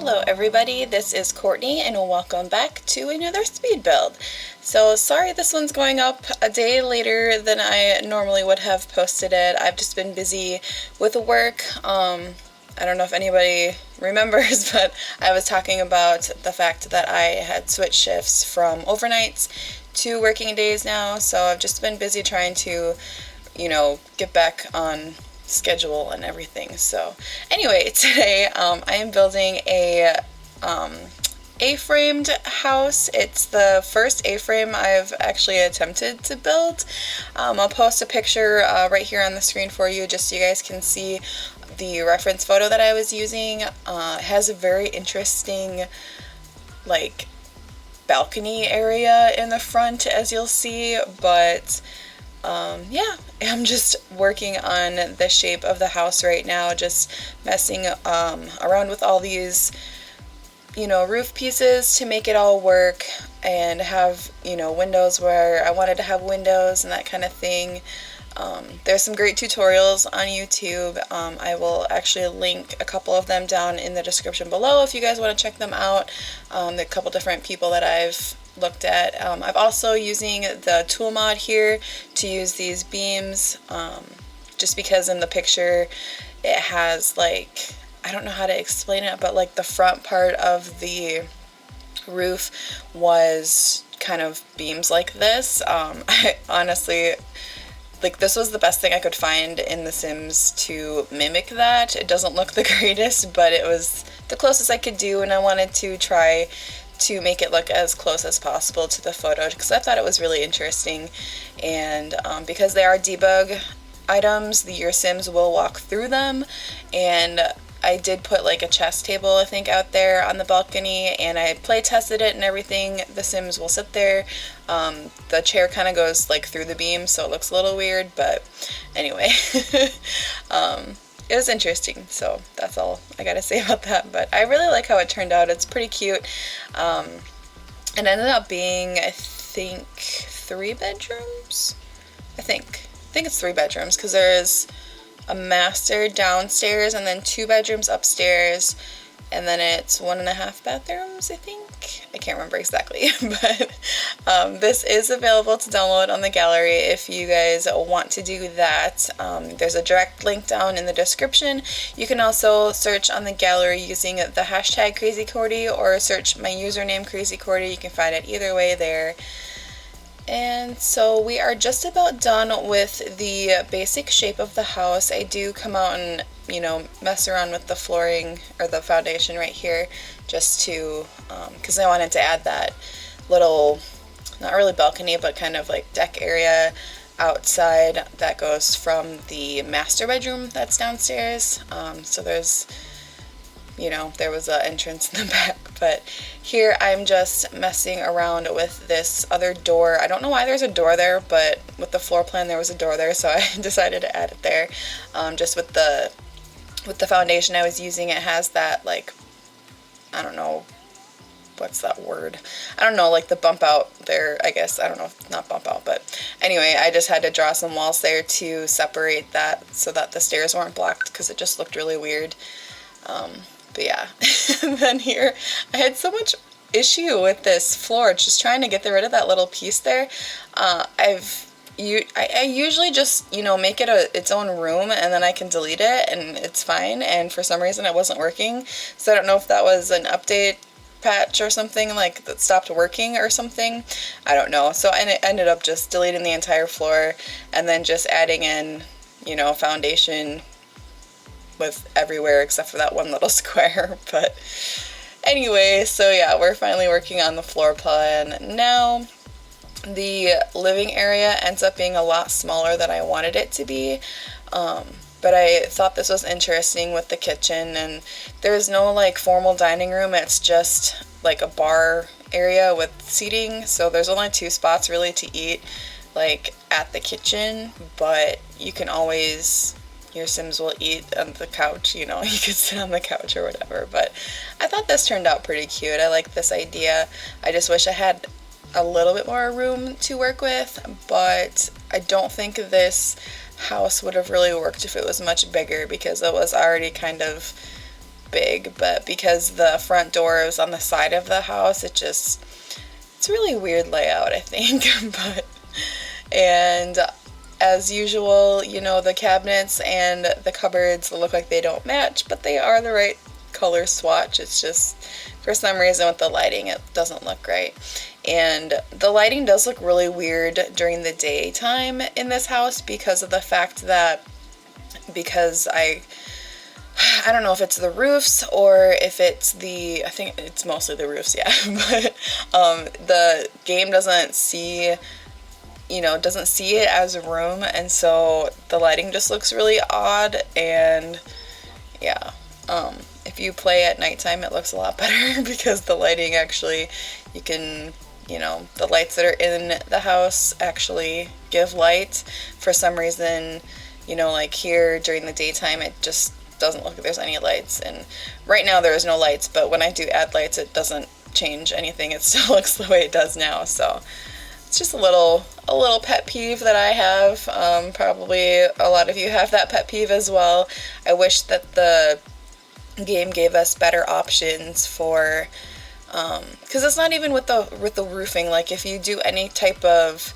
Hello everybody, this is Courtney and welcome back to another speed build. So sorry this one's going up a day later than I normally would have posted it. I've just been busy with work. I don't know if anybody remembers, but I was talking about the fact that I had switched shifts from overnights to working days now, so I've just been busy trying to, get back on schedule and everything. So anyway, today I am building a A-framed house. It's the first A-frame I've actually attempted to build. I'll post a picture right here on the screen for you just so you guys can see the reference photo that I was using. It has a very interesting balcony area in the front, as you'll see, but yeah, I'm just working on the shape of the house right now, just messing around with all these, roof pieces to make it all work and have, windows where I wanted to have windows and that kind of thing. There's some great tutorials on YouTube. I will actually link a couple of them down in the description below if you guys want to check them out. The couple different people that I've looked at. I'm also using the tool mod here to use these beams, just because in the picture it has I don't know how to explain it, but the front part of the roof was kind of beams like this. I honestly, this was the best thing I could find in The Sims to mimic that. It doesn't look the greatest, but it was the closest I could do, and I wanted to try to make it look as close as possible to the photo because I thought it was really interesting. And because they are debug items, your Sims will walk through them, and I did put a chess table, I think, out there on the balcony, and I play tested it and everything. The Sims will sit there. The chair kind of goes through the beam, so it looks a little weird, but anyway. It was interesting, so that's all I gotta say about that. But I really like how it turned out. It's pretty cute. It ended up being, I think, 3 bedrooms? I think it's 3 bedrooms because there is a master downstairs and then 2 bedrooms upstairs, and then it's 1.5 bathrooms, I think. I can't remember exactly, but this is available to download on the gallery if you guys want to do that. There's a direct link down in the description. You can also search on the gallery using the hashtag crazycordy or search my username crazycordy. You can find it either way there. And so we are just about done with the basic shape of the house. I do come out and, mess around with the flooring or the foundation right here just to, because I wanted to add that little, not really balcony, but kind of deck area outside that goes from the master bedroom that's downstairs. So there's, there was an entrance in the back, but here I'm just messing around with this other door. I don't know why there's a door there, but with the floor plan there was a door there, so I decided to add it there. Just with the foundation I was using, it has that I don't know, what's that word? I don't know, the bump out there, I guess. I don't know, not bump out, but anyway, I just had to draw some walls there to separate that so that the stairs weren't blocked because it just looked really weird. But yeah, and then here I had so much issue with this floor, just trying to get rid of that little piece there. I usually just, make it its own room and then I can delete it and it's fine, and for some reason it wasn't working, so I don't know if that was an update patch or something that stopped working or something. I don't know. So I ended up just deleting the entire floor and then just adding in, foundation with everywhere except for that one little square. But anyway, so yeah, we're finally working on the floor plan now. The living area ends up being a lot smaller than I wanted it to be, but I thought this was interesting with the kitchen, and there's no formal dining room. It's just a bar area with seating, so there's only 2 spots really to eat at the kitchen, but you can always, your Sims will eat on the couch, you could sit on the couch or whatever. But I thought this turned out pretty cute. I like this idea. I just wish I had a little bit more room to work with, but I don't think this house would have really worked if it was much bigger because it was already kind of big, but because the front door is on the side of the house, it's a really weird layout, I think. And as usual, you know, the cabinets and the cupboards look like they don't match, but they are the right color swatch. It's just, for some reason with the lighting, it doesn't look right. And the lighting does look really weird during the daytime in this house because of the fact that, because I don't know if it's the roofs or if it's I think it's mostly the roofs, yeah, but the game doesn't see it as a room, and so the lighting just looks really odd. And yeah, if you play at nighttime, it looks a lot better because the lighting actually, you can, you know, the lights that are in the house actually give light. For some reason, you know, like here during the daytime, it just doesn't look like there's any lights, and right now there is no lights, but when I do add lights, it doesn't change anything. It still looks the way it does now. So it's just a little pet peeve that I have. Probably a lot of you have that pet peeve as well. I wish that the game gave us better options for, because it's not even with the roofing. Like if you do any type of,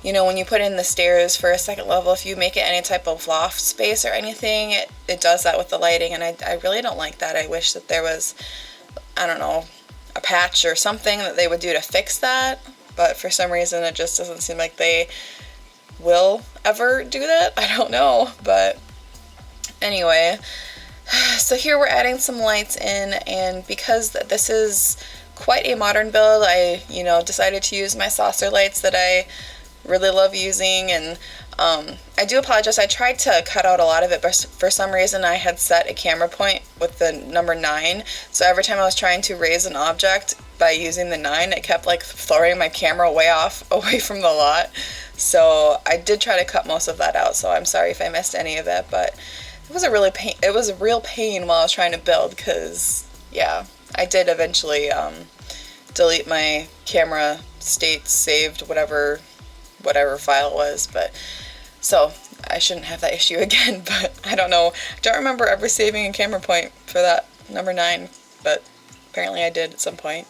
you know, when you put in the stairs for a second level, if you make it any type of loft space or anything, it does that with the lighting, and I really don't like that. I wish that there was, I don't know, a patch or something that they would do to fix that, but for some reason it just doesn't seem like they will ever do that. I don't know, but anyway, so here we're adding some lights in, and because this is quite a modern build, I, you know, decided to use my saucer lights that I really love using. And I do apologize, I tried to cut out a lot of it, but for some reason I had set a camera point with the number 9, so every time I was trying to raise an object by using the 9, it kept like throwing my camera way off away from the lot. So I did try to cut most of that out, so I'm sorry if I missed any of it, but it was a real pain while I was trying to build, because yeah, I did eventually delete my camera states saved, whatever file it was, but so I shouldn't have that issue again. But I don't know, I don't remember ever saving a camera point for that number 9, but apparently I did at some point.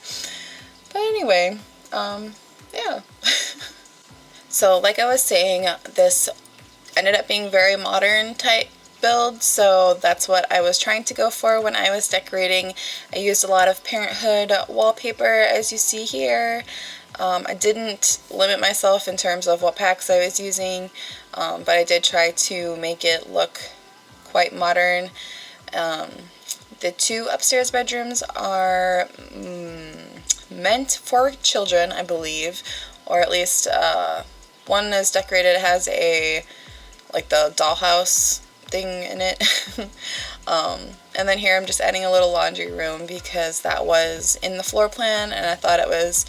But anyway, yeah. So like I was saying, this ended up being very modern type build, so that's what I was trying to go for when I was decorating. I used a lot of Parenthood wallpaper, as you see here. I didn't limit myself in terms of what packs I was using, but I did try to make it look quite modern. The 2 upstairs bedrooms are meant for children, I believe, or at least one is decorated. It has like the dollhouse thing in it. And then here I'm just adding a little laundry room because that was in the floor plan, and I thought it was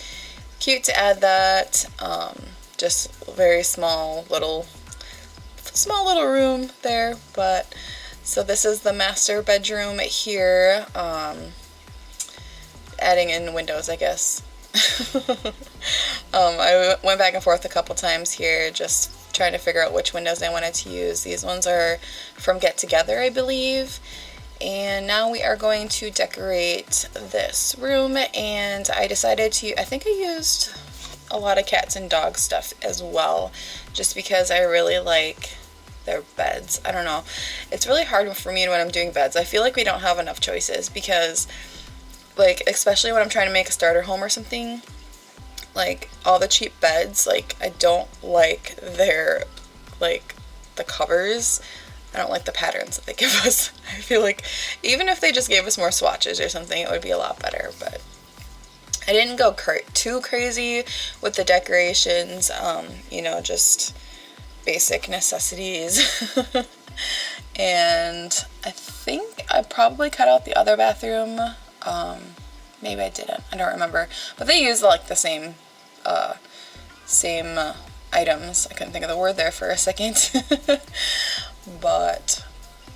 cute to add that. Just very small little room there. But so this is the master bedroom here, adding in windows, I guess. I went back and forth a couple times here, just trying to figure out which windows I wanted to use. These ones are from Get Together, I believe. And now we are going to decorate this room, and I decided to, I think I used a lot of cats and dog stuff as well, just because I really like their beds. I don't know. It's really hard for me when I'm doing beds. I feel like we don't have enough choices because, like, especially when I'm trying to make a starter home or something, like, all the cheap beds, like, I don't like their, like, the covers. I don't like the patterns that they give us. I feel like even if they just gave us more swatches or something, it would be a lot better. But I didn't go too crazy with the decorations, you know, just basic necessities. And I think I probably cut out the other bathroom. Maybe I didn't. I don't remember. But they use like the same items. I couldn't think of the word there for a second. But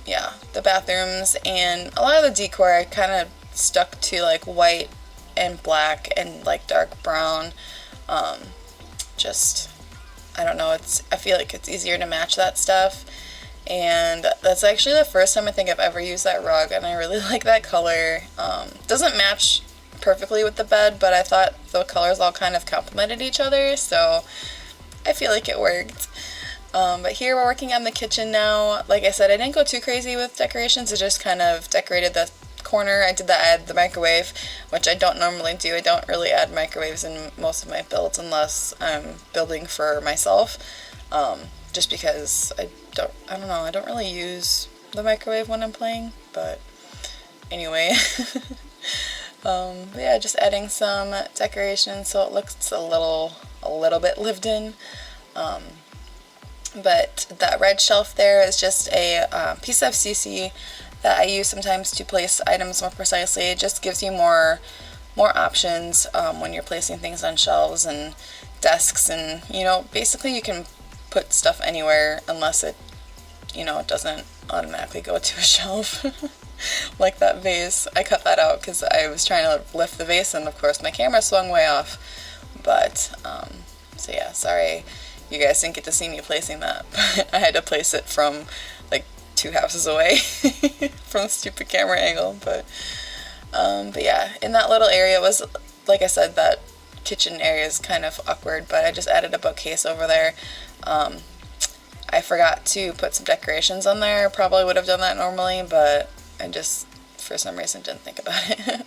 yeah, the bathrooms and a lot of the decor I kind of stuck to like white and black and like dark brown. Just, I don't know, I feel like it's easier to match that stuff. and that's actually the first time I think I've ever used that rug, and I really like that color. Doesn't match perfectly with the bed, but I thought the colors all kind of complemented each other, so I feel like it worked. But here we're working on the kitchen now. Like I said, I didn't go too crazy with decorations. I just kind of decorated the corner. I did add the microwave, which I don't normally do. I don't really add microwaves in most of my builds unless I'm building for myself. Just because I don't know, I don't really use the microwave when I'm playing, but anyway. But yeah, just adding some decorations so it looks a little bit lived in. But that red shelf there is just a piece of CC that I use sometimes to place items more precisely. It just gives you more options when you're placing things on shelves and desks, and basically you can put stuff anywhere unless it doesn't automatically go to a shelf. Like that vase, I cut that out because I was trying to lift the vase, and of course my camera swung way off. But so yeah, sorry you guys didn't get to see me placing that, but I had to place it from like 2 houses away from the stupid camera angle. But yeah, in that little area was, like I said, that kitchen area is kind of awkward, but I just added a bookcase over there. I forgot to put some decorations on there. Probably would have done that normally, but I just, for some reason, didn't think about it.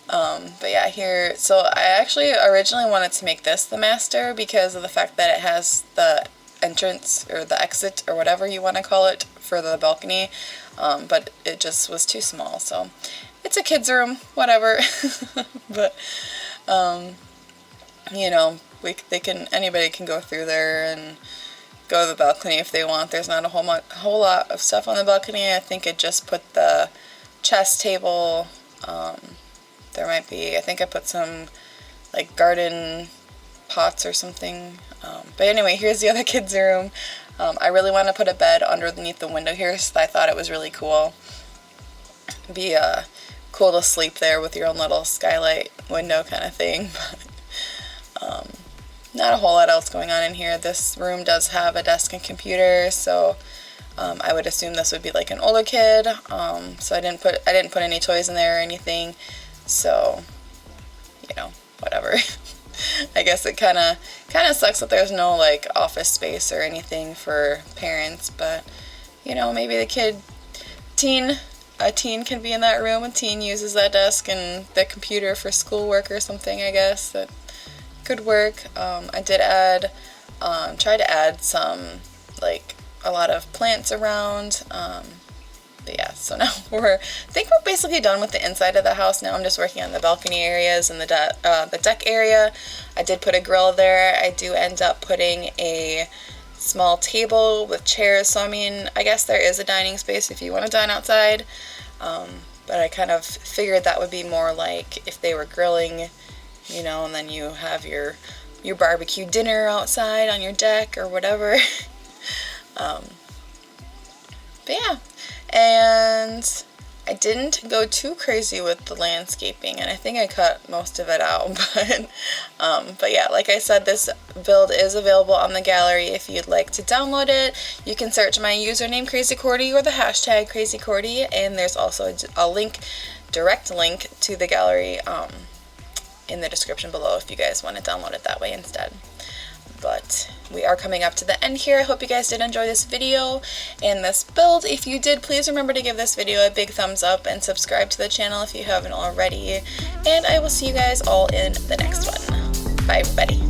But yeah, here, so I actually originally wanted to make this the master because of the fact that it has the entrance or the exit or whatever you want to call it for the balcony, but it just was too small, so it's a kid's room, whatever. But anybody can go through there and go to the balcony if they want. There's not a whole lot of stuff on the balcony. I think it just put the chess table. There might be, I think I put some like garden pots or something. But anyway, here's the other kids' room. I really want to put a bed underneath the window here, so I thought it was really cool. It'd be cool to sleep there with your own little skylight window kind of thing. But not a whole lot else going on in here. This room does have a desk and computer, so I would assume this would be like an older kid. So I didn't put any toys in there or anything. So, whatever. I guess it kind of sucks that there's no like office space or anything for parents, but maybe a teen can be in that room. A teen uses that desk and the computer for schoolwork or something, I guess. That could work. I did try to add some, like, a lot of plants around. But yeah, so now I think we're basically done with the inside of the house. Now I'm just working on the balcony areas and the deck area. I did put a grill there. I do end up putting a small table with chairs, so I mean, I guess there is a dining space if you want to dine outside. But I kind of figured that would be more like if they were grilling, and then you have your barbecue dinner outside on your deck or whatever. But yeah, and I didn't go too crazy with the landscaping, and I think I cut most of it out, but yeah, like I said, this build is available on the gallery if you'd like to download it. You can search my username crazycordy or the hashtag crazycordy, and there's also a direct link to the gallery in the description below if you guys want to download it that way instead. But we are coming up to the end here. I hope you guys did enjoy this video and this build. If you did, please remember to give this video a big thumbs up and subscribe to the channel if you haven't already. And I will see you guys all in the next one. Bye, everybody.